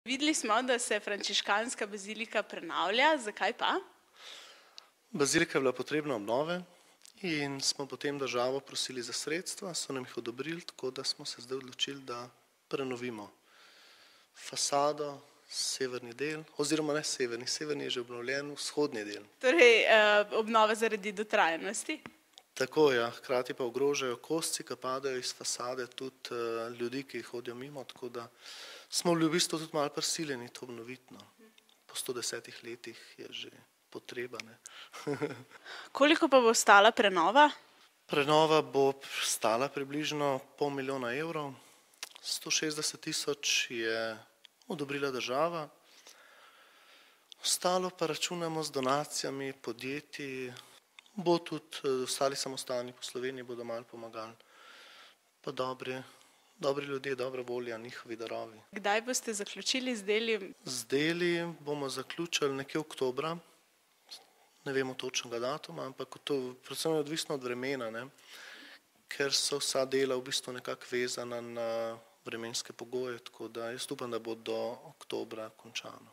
Videli smo, da se frančiškanska bazilika prenavlja, zakaj pa? Bazilika je bila potrebna obnove in smo potem državo prosili za sredstva, so nam jih odobrili, tako da smo se zdaj odločili, da prenovimo fasado, severni del, oziroma ne severni, severni je že obnovljen, vzhodni del. Torej, obnova zaradi dotrajanosti? Tako, ja, hkrati pa ogrožajo kosci, ki padajo iz fasade, tudi ljudi, ki hodijo mimo, tako da smo v bistvu tudi malo prisiljeni to obnoviti. Po 110 letih je že potreba. Koliko pa bo stala prenova? Prenova bo stala približno $500 000, 160 000 je odobrila država, ostalo pa računamo z donacijami podjetij, bo tudi ostali samostalni po Sloveniji bodo malo pomagali, pa dobri ljudje, dobra volja, njihovi darovi. Kdaj boste zaključili z deli? Z deli bomo zaključili nekje oktobra, ne vemo točnega datuma, ampak to predvsem je odvisno od vremena, ker so vsa dela v bistvu nekako vezana na vremenske pogoje, tako da jaz upam, da bo do oktobra končano.